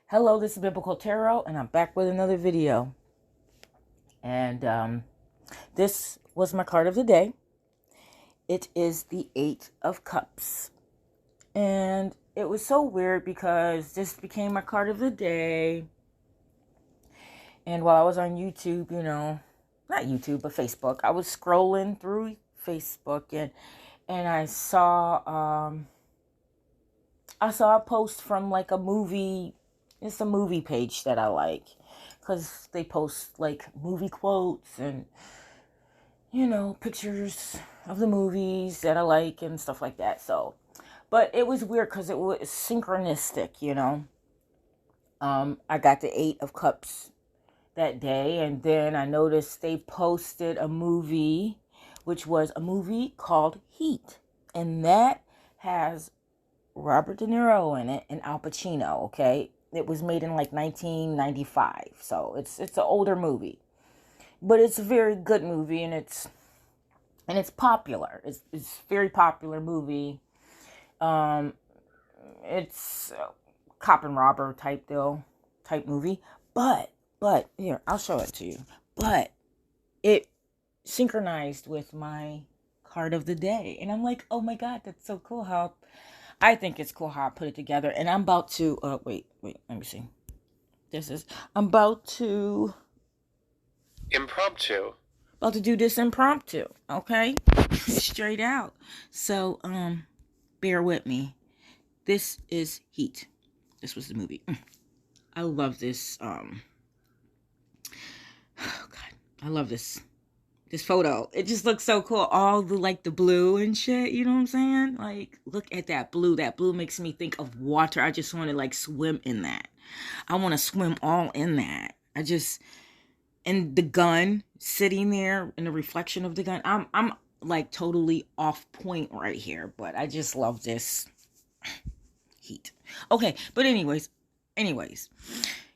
Hello, this is Biblical Tarot, and I'm back with another video. And this was my card of the day. It is the Eight of Cups. And it was so weird because this became my card of the day. And while I was on YouTube, not YouTube, but Facebook, I was scrolling through Facebook and I saw a post from like a movie. It's a movie page that I like because they post like movie quotes and pictures of the movies that I like and stuff like that. So, but it was weird because it was synchronistic. I got the Eight of Cups that day, and then I noticed they posted a movie, which was a movie called Heat, and that has Robert De Niro in it and Al Pacino. Okay, it was made in like 1995, so it's an older movie, but it's a very good movie, and it's popular. It's a very popular movie. Um, it's a cop and robber type movie, but here I'll show it to you. But it synchronized with my card of the day, and I'm like, oh my god, that's so cool. How I think it's cool how I put it together. And I'm about to wait, let me see. I'm Impromptu. about to do this impromptu, okay? Straight out. So bear with me. This is Heat. This was the movie. I love this oh god. I love this photo. It just looks so cool. All the like the blue and shit, you know what I'm saying? Like, look at that blue. That blue makes me think of water. I just want to like swim in that. I want to swim all in that. And the gun sitting there in the reflection of the gun. I'm like totally off point right here, but I just love this Heat. Okay, but anyways,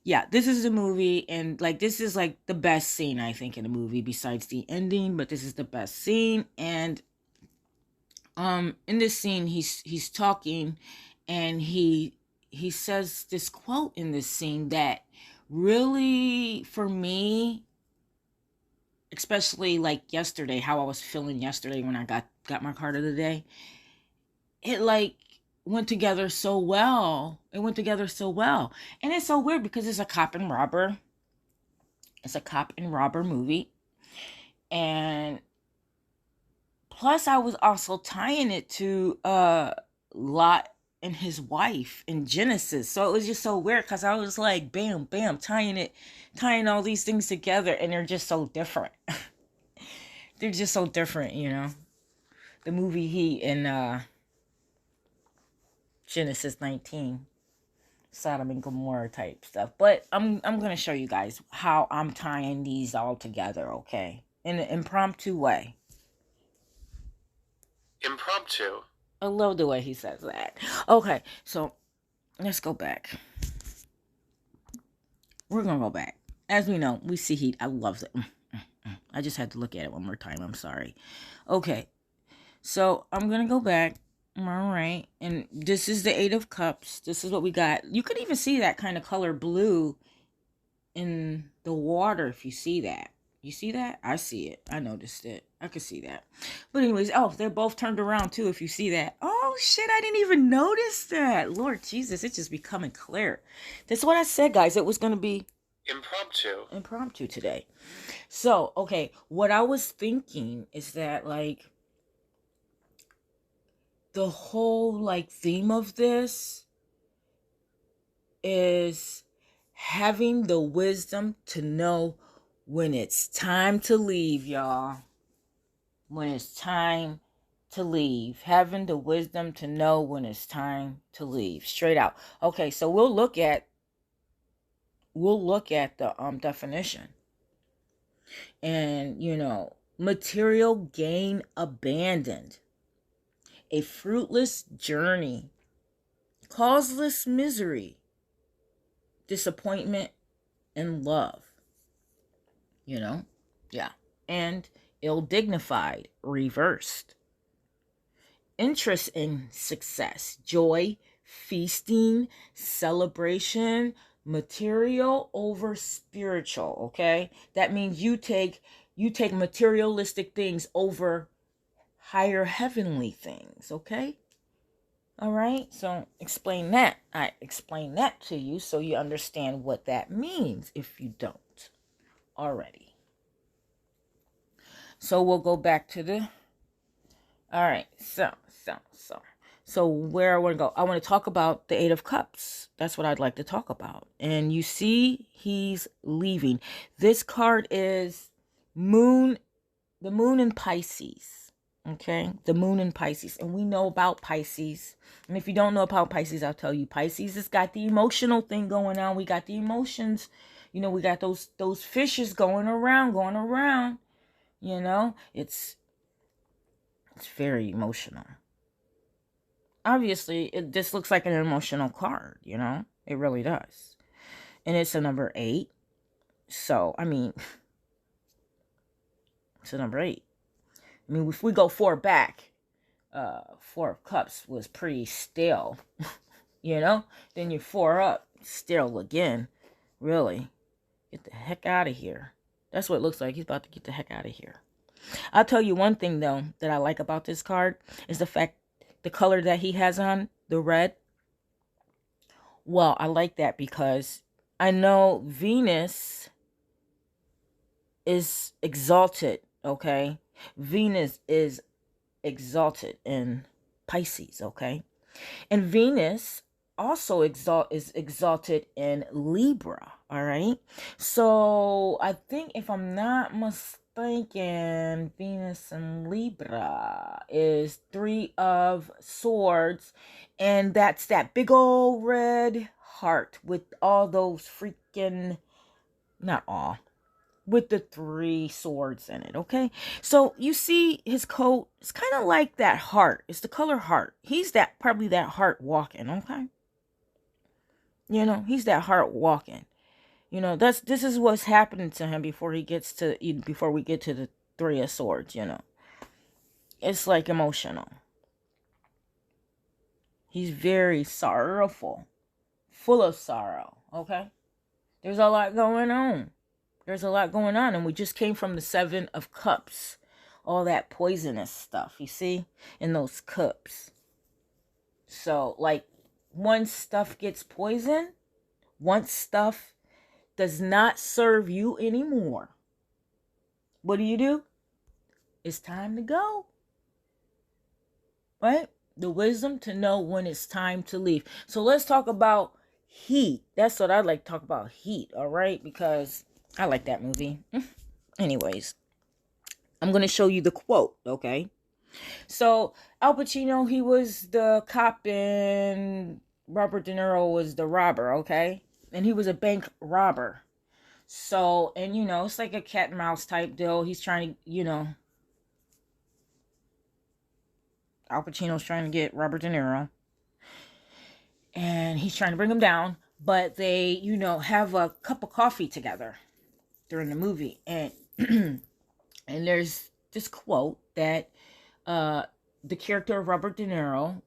yeah, this is the movie, and like this is like the best scene I think in the movie besides the ending, but this is the best scene. And in this scene he's talking, and he says this quote in this scene that really, for me, especially like yesterday, how I was feeling yesterday when I got my card of the day, it like went together so well. It went together so well. And it's so weird because it's a cop and robber. It's a cop and robber movie. And plus I was also tying it to Lot and his wife in Genesis. So it was just so weird because I was like bam, bam, tying all these things together, and they're just so different. They're just so different. The movie Heat and Genesis 19. Sodom and Gomorrah type stuff. But I'm gonna show you guys how I'm tying these all together, okay? In an impromptu way. Impromptu. I love the way he says that. Okay, so let's go back. We're gonna go back. As we know, we see Heat. I love it. I just had to look at it one more time. I'm sorry. Okay, so I'm gonna go back. All right, and this is the Eight of Cups. This is what we got. You could even see that kind of color blue in the water. If you see that, you see that? I see it. I noticed it. I could see that. But anyways, oh, they're both turned around too. If you see that, oh shit, I didn't even notice that. Lord Jesus, it's just becoming clear. That's what I said, guys. It was gonna be impromptu today. So okay, what I was thinking is that like the whole like theme of this is having the wisdom to know when it's time to leave, y'all. When it's time to leave. Having the wisdom to know when it's time to leave. Straight out. Okay, so we'll look at the definition. And material gain abandoned. A fruitless journey. Causeless misery. Disappointment and love. Yeah. And ill-dignified, reversed. Interest in success, joy, feasting, celebration, Material over spiritual, okay? That means you take materialistic things over higher heavenly things, okay? All right, so explain that. I explain that to you so you understand what that means if you don't already. So we'll go back to the, all right, so where I want to go, I want to talk about the Eight of Cups. That's what I'd like to talk about. And you see he's leaving. This card is the moon in Pisces. Okay, the moon in Pisces, and we know about Pisces. And if you don't know about Pisces, I'll tell you. Pisces has got the emotional thing going on. We got the emotions. You know, we got those fishes going around. You know, it's very emotional. Obviously, this looks like an emotional card. You know, it really does, and it's a number 8. So I mean, it's a number 8. I mean, if we go 4 back, 4 of Cups was pretty stale, you know? Then you're 4 up, stale again. Really? Get the heck out of here. That's what it looks like. He's about to get the heck out of here. I'll tell you one thing, though, that I like about this card is the fact, the color that he has on, the red. Well, I like that because I know Venus is exalted, okay? Venus is exalted in Pisces, okay? And Venus also is exalted in Libra, all right? So I think, if I'm not mistaken, Venus in Libra is 3 of Swords, and that's that big old red heart with all those freaking, not all, with the 3 swords in it, okay? So you see his coat, it's kind of like that heart. It's the color heart. He's probably that heart walking, okay? You know, he's that heart walking. You know, this is what's happening to him before we get to the 3 of Swords, you know. It's like emotional. He's very sorrowful, full of sorrow, okay? There's a lot going on. And we just came from the 7 of Cups. All that poisonous stuff, you see, in those cups. So, like, once stuff gets poisoned, once stuff does not serve you anymore, what do? It's time to go. Right? The wisdom to know when it's time to leave. So let's talk about Heat. That's what I'd like to talk about, Heat, all right? Because I like that movie. Anyways, I'm going to show you the quote, okay? So, Al Pacino, he was the cop and Robert De Niro was the robber, okay? And he was a bank robber. So, and you know, it's like a cat and mouse type deal. He's trying to, you know, Al Pacino's trying to get Robert De Niro. And he's trying to bring him down. But they, you know, have a cup of coffee together during the movie. And and there's this quote that the character of Robert De Niro,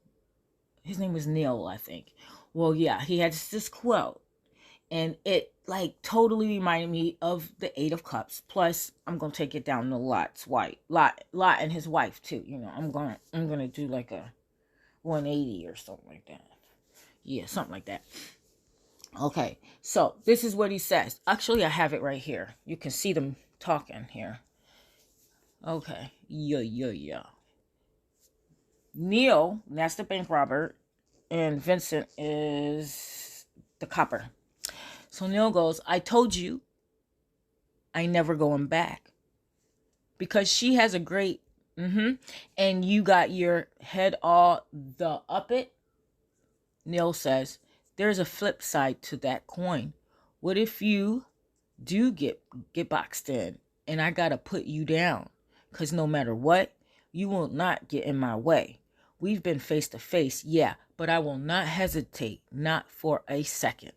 his name was Neil, I think. Well, yeah, he had this quote. And it, like, totally reminded me of the 8 of Cups. Plus, I'm going to take it down to Lot's wife. Lot and his wife, too. You know, I'm going to do, like, a 180 or something like that. Yeah, something like that. Okay, so this is what he says. Actually, I have it right here. You can see them talking here. Okay, yeah. Neil, that's the bank robber, and Vincent is the copper. So Neil goes, I told you I never going back. Because she has a great, and you got your head all the up it. Neil says, there's a flip side to that coin. What if you do get boxed in and I gotta put you down? Because no matter what, you will not get in my way. We've been face to face, yeah, but I will not hesitate, not for a second.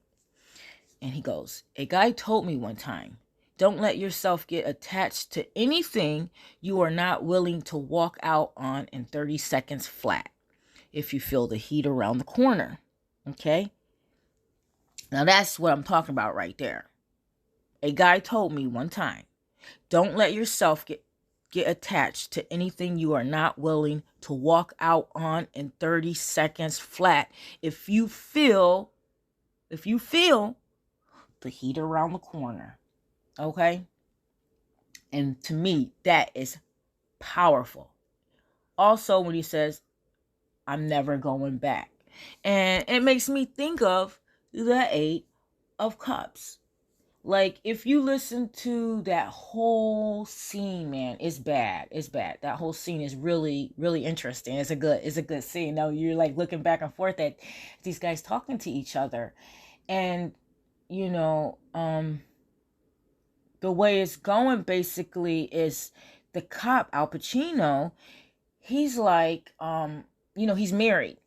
And he goes, a guy told me one time, don't let yourself get attached to anything you are not willing to walk out on in 30 seconds flat if you feel the heat around the corner. Okay? Now that's what I'm talking about right there. A guy told me one time, don't let yourself get attached to anything you are not willing to walk out on in 30 seconds flat. If you feel the heat around the corner, okay? And to me, that is powerful. Also, when he says, I'm never going back. And it makes me think of the Eight of Cups. Like, if you listen to that whole scene, man, it's bad. It's bad. That whole scene is really, really interesting. It's a good scene. Now you're like looking back and forth at these guys talking to each other. And, you know, the way it's going basically is the cop, Al Pacino, he's like, he's married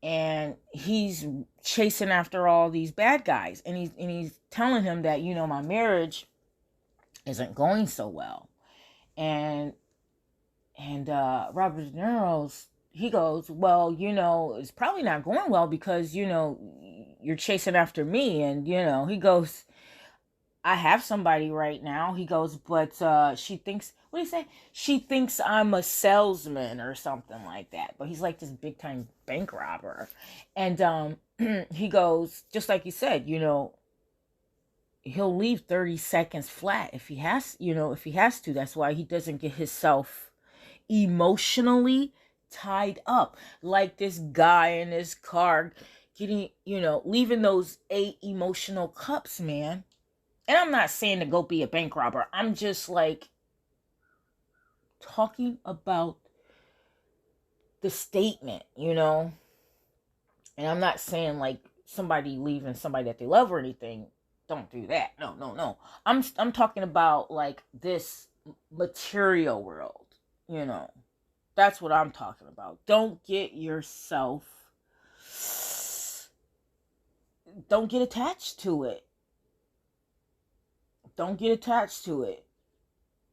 and he's chasing after all these bad guys, and he's telling him that, my marriage isn't going so well. And Robert De Niro's, he goes, well, it's probably not going well because, you're chasing after me. And, he goes, I have somebody right now. He goes, but she thinks, what do you say? She thinks I'm a salesman or something like that. But he's like this big time bank robber. And he goes, just like you said, he'll leave 30 seconds flat if he has, if he has to. That's why he doesn't get himself emotionally tied up like this guy in his car getting, leaving those 8 emotional cups, man. And I'm not saying to go be a bank robber. I'm just like talking about the statement, And I'm not saying like somebody leaving somebody that they love or anything. Don't do that. No. I'm talking about like this material world, That's what I'm talking about. Don't get attached to it. Don't get attached to it.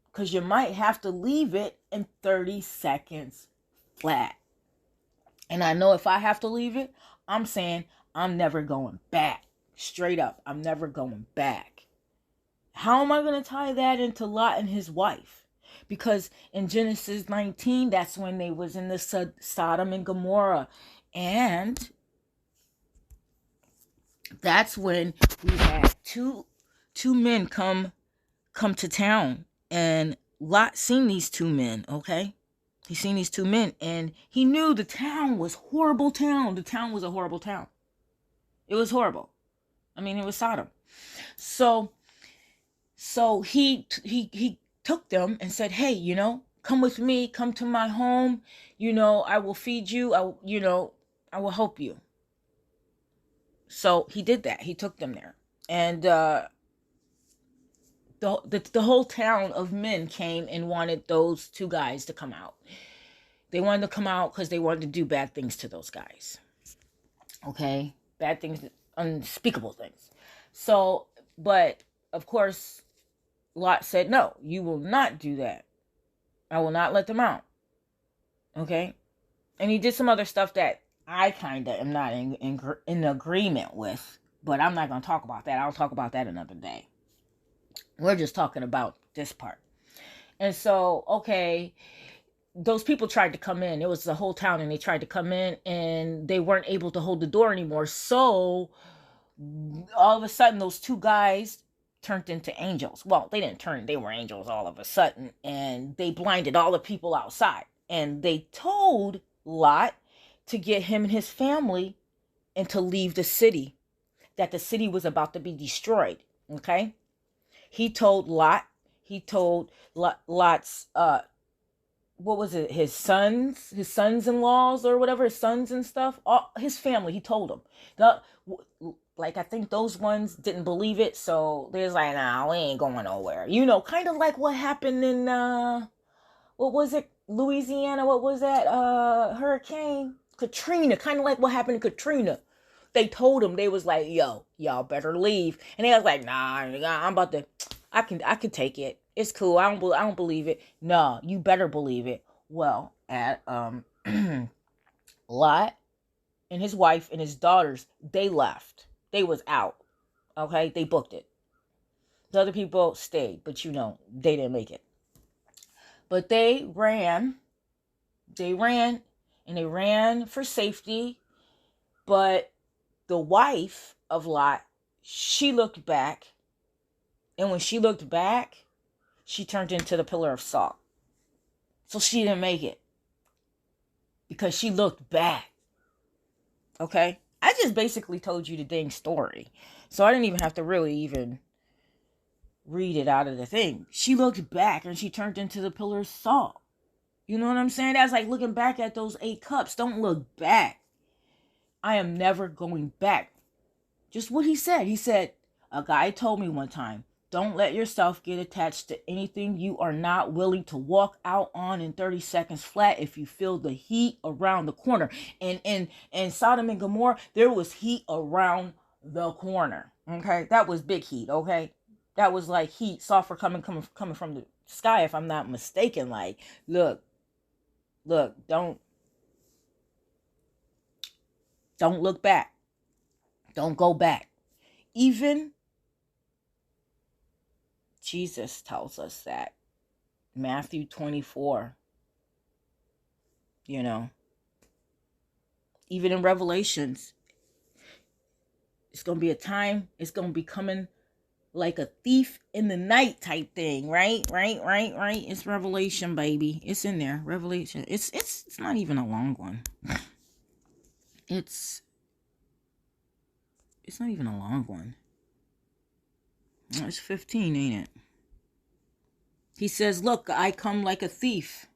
Because you might have to leave it in 30 seconds flat. And I know if I have to leave it, I'm saying I'm never going back. Straight up, I'm never going back. How am I going to tie that into Lot and his wife? Because in Genesis 19, that's when they was in the Sodom and Gomorrah. And that's when we had two men come to town, and Lot seen these 2 men, okay? He seen these 2 men, and he knew the town was horrible town. The town was a horrible town. It was horrible. I mean, it was Sodom. So he took them and said, hey, come with me, come to my home, I will feed you, I will help you. So he did that. He took them there. And the whole town of men came and wanted those 2 guys to come out. They wanted to come out because they wanted to do bad things to those guys. Okay? Bad things, unspeakable things. So, but of course, Lot said, no, you will not do that. I will not let them out. Okay? And he did some other stuff that I kind of am not in agreement with. But I'm not going to talk about that. I'll talk about that another day. We're just talking about this part. And so, okay, those people tried to come in. It was the whole town, and they tried to come in, and they weren't able to hold the door anymore. So all of a sudden, those 2 guys turned into angels. Well, they didn't turn. They were angels all of a sudden. And they blinded all the people outside. And they told Lot to get him and his family and to leave the city. That the city was about to be destroyed. Okay? He told Lot's, what was it, his sons-in-laws or whatever, his sons and stuff, all his family, he told them. Like, I think those ones didn't believe it, so they was like, nah, we ain't going nowhere. Kind of like what happened in, what was it, Louisiana, what was that, Hurricane Katrina, kind of like what happened in Katrina. They told him, they was like, yo, y'all better leave. And they was like, nah, I'm about to, I can take it. It's cool. I don't believe it. No, you better believe it. Well, at Lot and his wife and his daughters, they left. They was out. Okay, they booked it. The other people stayed, but they didn't make it. But they ran, and they ran for safety. But the wife of Lot, she looked back, and when she looked back, she turned into the pillar of salt. So she didn't make it because she looked back. Okay? I just basically told you the dang story. So I didn't even have to really even read it out of the thing. She looked back and she turned into the pillar of salt. You know what I'm saying? That's like looking back at those 8 cups. Don't look back. I am never going back. Just what he said. He said, a guy told me one time, don't let yourself get attached to anything you are not willing to walk out on in 30 seconds flat if you feel the heat around the corner. And in Sodom and Gomorrah, there was heat around the corner. Okay? That was big heat, okay? That was like heat, sulfur coming from the sky, if I'm not mistaken. Like, look, don't look back. Don't go back. Even Jesus tells us that. Matthew 24. Even in Revelations, it's going to be a time, it's going to be coming like a thief in the night type thing, right? It's Revelation, baby. It's in there. Revelation. It's not even a long one. It's not even a long one. It's 15, ain't it? He says, look, I come like a thief.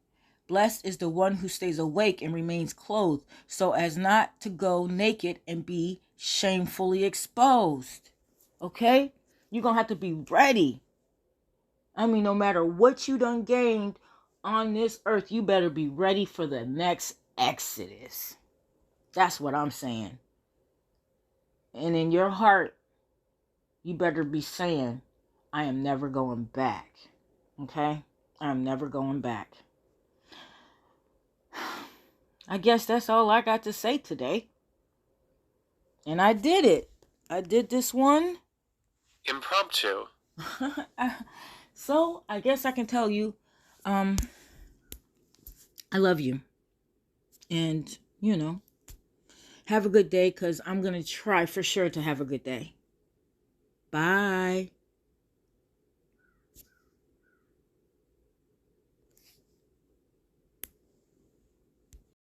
Blessed is the one who stays awake and remains clothed, so as not to go naked and be shamefully exposed. Okay? You're going to have to be ready. I mean, no matter what you done gained on this earth, you better be ready for the next Exodus. That's what I'm saying. And in your heart, you better be saying, I am never going back. Okay? I am never going back. I guess that's all I got to say today. And I did it. I did this one. Impromptu. So, I guess I can tell you, I love you. And, have a good day, because I'm going to try for sure to have a good day. Bye.